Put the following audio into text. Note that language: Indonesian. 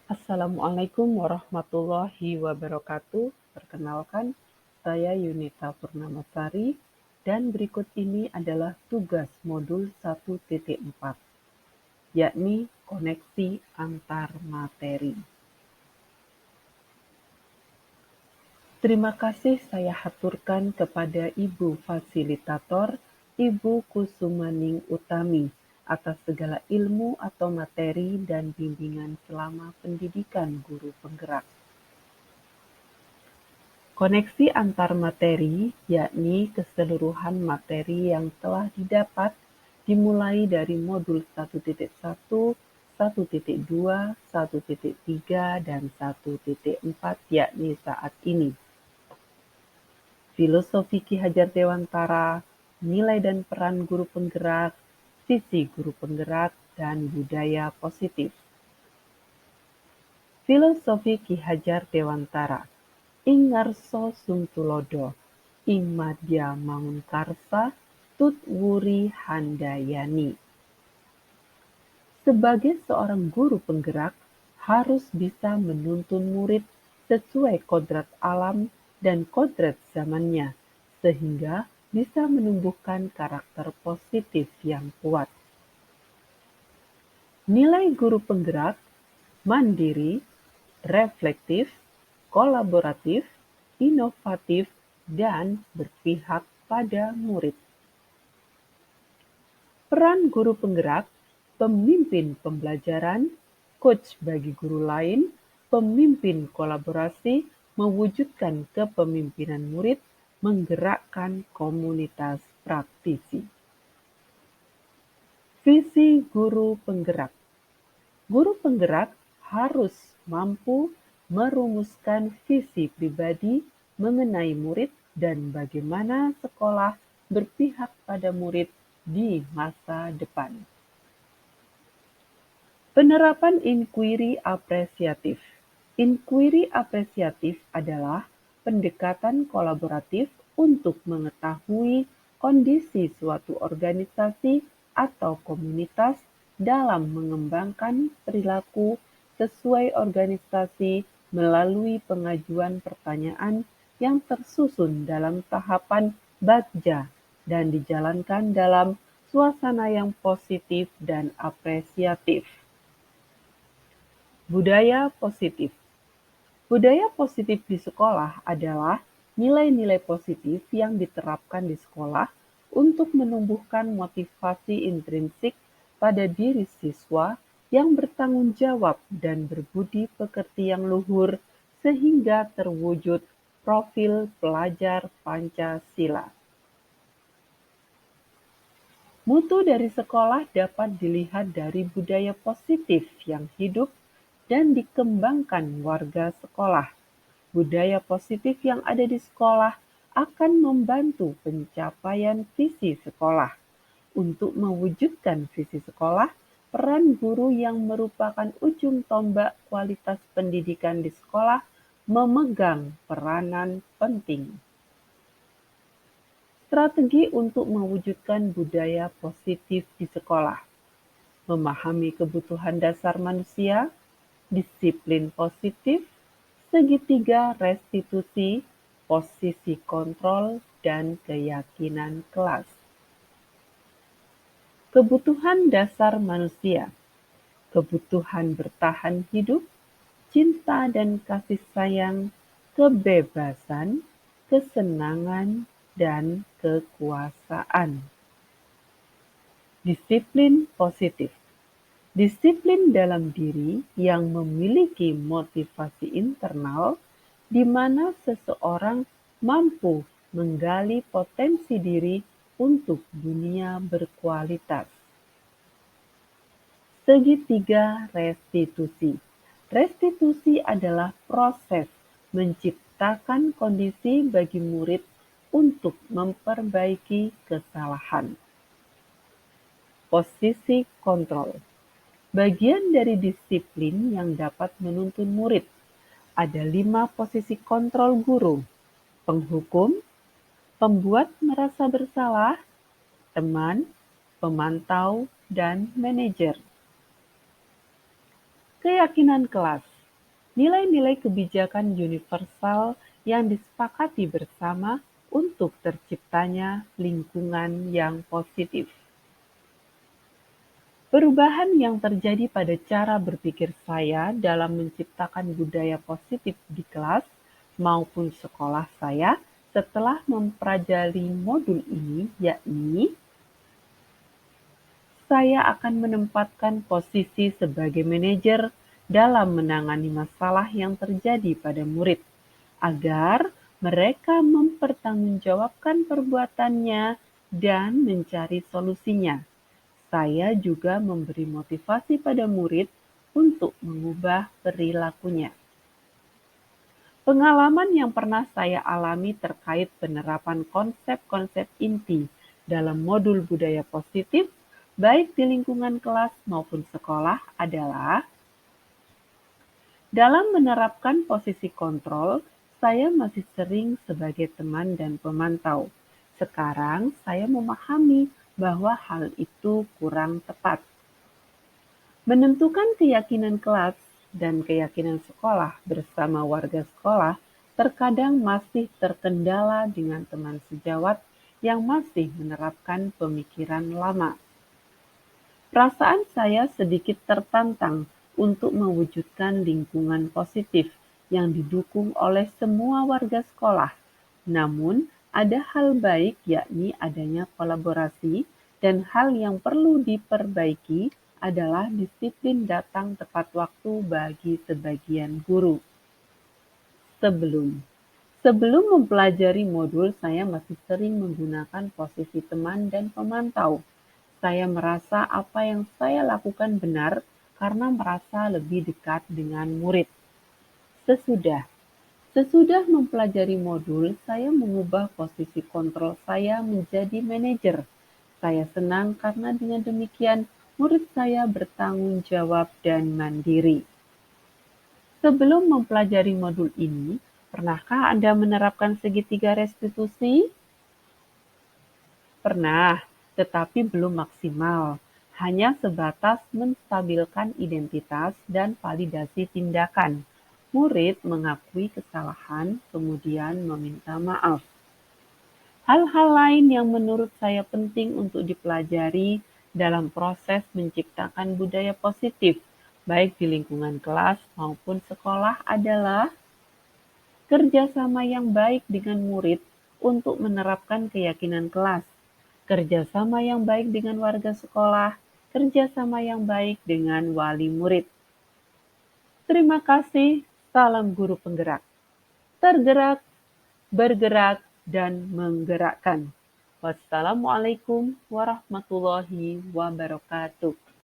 Assalamualaikum warahmatullahi wabarakatuh. Perkenalkan, saya Yunita Purnamasari dan berikut ini adalah tugas modul 1.4, yakni koneksi antar materi. Terima kasih saya haturkan kepada Ibu Fasilitator, Ibu Kusumaning Utami, atas segala ilmu atau materi dan bimbingan selama pendidikan guru penggerak. Koneksi antar materi, yakni keseluruhan materi yang telah didapat dimulai dari modul 1.1, 1.2, 1.3, dan 1.4, yakni saat ini. Filosofi Ki Hajar Dewantara, nilai dan peran guru penggerak, visi guru penggerak, dan budaya positif. Filosofi Ki Hajar Dewantara. Ing ngarsa sumtulodo, ing madya mangunkarsa, tut wuri handayani. Sebagai seorang guru penggerak, harus bisa menuntun murid sesuai kodrat alam dan kodrat zamannya, sehingga bisa menumbuhkan karakter positif yang kuat. Nilai guru penggerak, mandiri, reflektif, kolaboratif, inovatif, dan berpihak pada murid. Peran guru penggerak, pemimpin pembelajaran, coach bagi guru lain, pemimpin kolaborasi, mewujudkan kepemimpinan murid, menggerakkan komunitas praktisi. Visi guru penggerak. Guru penggerak harus mampu merumuskan visi pribadi mengenai murid dan bagaimana sekolah berpihak pada murid di masa depan. Penerapan inquiry apresiatif. Inquiry apresiatif adalah pendekatan kolaboratif untuk mengetahui kondisi suatu organisasi atau komunitas dalam mengembangkan perilaku sesuai organisasi melalui pengajuan pertanyaan yang tersusun dalam tahapan baja dan dijalankan dalam suasana yang positif dan apresiatif. Budaya positif. Budaya positif di sekolah adalah nilai-nilai positif yang diterapkan di sekolah untuk menumbuhkan motivasi intrinsik pada diri siswa yang bertanggung jawab dan berbudi pekerti yang luhur sehingga terwujud profil pelajar Pancasila. Mutu dari sekolah dapat dilihat dari budaya positif yang hidup dan dikembangkan warga sekolah. Budaya positif yang ada di sekolah akan membantu pencapaian visi sekolah. Untuk mewujudkan visi sekolah, peran guru yang merupakan ujung tombak kualitas pendidikan di sekolah memegang peranan penting. Strategi untuk mewujudkan budaya positif di sekolah. Memahami kebutuhan dasar manusia, disiplin positif, segitiga restitusi, posisi kontrol, dan keyakinan kelas. Kebutuhan dasar manusia. Kebutuhan bertahan hidup, cinta dan kasih sayang, kebebasan, kesenangan, dan kekuasaan. Disiplin positif. Disiplin dalam diri yang memiliki motivasi internal di mana seseorang mampu menggali potensi diri untuk dunia berkualitas. Segitiga restitusi. Restitusi adalah proses menciptakan kondisi bagi murid untuk memperbaiki kesalahan. Posisi kontrol. Bagian dari disiplin yang dapat menuntun murid. Ada 5 posisi kontrol guru: penghukum, pembuat merasa bersalah, teman, pemantau, dan manajer. Keyakinan kelas. nilai-nilai kebijakan universal yang disepakati bersama untuk terciptanya lingkungan yang positif. Perubahan yang terjadi pada cara berpikir saya dalam menciptakan budaya positif di kelas maupun sekolah saya setelah mempelajari modul ini, yakni saya akan menempatkan posisi sebagai manajer dalam menangani masalah yang terjadi pada murid, agar mereka mempertanggungjawabkan perbuatannya dan mencari solusinya. Saya juga memberi motivasi pada murid untuk mengubah perilakunya. Pengalaman yang pernah saya alami terkait penerapan konsep-konsep inti dalam modul budaya positif, baik di lingkungan kelas maupun sekolah, adalah dalam menerapkan posisi kontrol. Saya masih sering sebagai teman dan pemantau. Sekarang saya memahami bahwa hal itu kurang tepat. Menentukan keyakinan kelas dan keyakinan sekolah bersama warga sekolah terkadang masih terkendala dengan teman sejawat yang masih menerapkan pemikiran lama. Perasaan saya sedikit tertantang untuk mewujudkan lingkungan positif yang didukung oleh semua warga sekolah. Namun, ada hal baik, yakni adanya kolaborasi, dan hal yang perlu diperbaiki adalah disiplin datang tepat waktu bagi sebagian guru. Sebelum Sebelum mempelajari modul, saya masih sering menggunakan posisi teman dan pemantau. Saya merasa apa yang saya lakukan benar karena merasa lebih dekat dengan murid. Sesudah Sesudah mempelajari modul, saya mengubah posisi kontrol saya menjadi manajer. Saya senang karena dengan demikian murid saya bertanggung jawab dan mandiri. Sebelum mempelajari modul ini, pernahkah Anda menerapkan segitiga restitusi? Pernah, tetapi belum maksimal. Hanya sebatas menstabilkan identitas dan validasi tindakan. Murid mengakui kesalahan, kemudian meminta maaf. Hal-hal lain yang menurut saya penting untuk dipelajari dalam proses menciptakan budaya positif, baik di lingkungan kelas maupun sekolah, adalah kerjasama yang baik dengan murid untuk menerapkan keyakinan kelas, kerjasama yang baik dengan warga sekolah, kerjasama yang baik dengan wali murid. Terima kasih, salam guru penggerak. Tergerak, bergerak, dan menggerakkan. Wassalamualaikum warahmatullahi wabarakatuh.